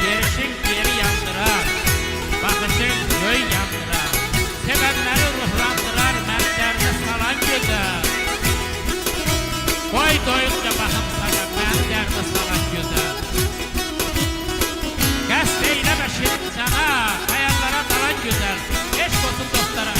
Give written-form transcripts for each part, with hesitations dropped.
Yerişin yeri yandırar, bakışın göy yandırar, sevenleri ruhlandırar, menderde salan güzel. Koy doyunca bakım sana, menderde salan güzel. Qəsd eyleme şirin cana, hayallara dalan güzel. Eşk olsun dostlara.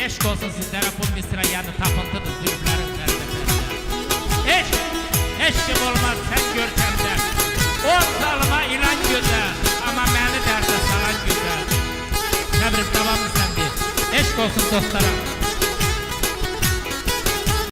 Eşk olsun sizlere bu misra yani tapıntıdır zülflerin perde. Eşkim olmaz sen görkemde. O zalıma inan güzel ama beni derde salan güzel. Təbriz davamlı sen bir. Eşk olsun dostlara.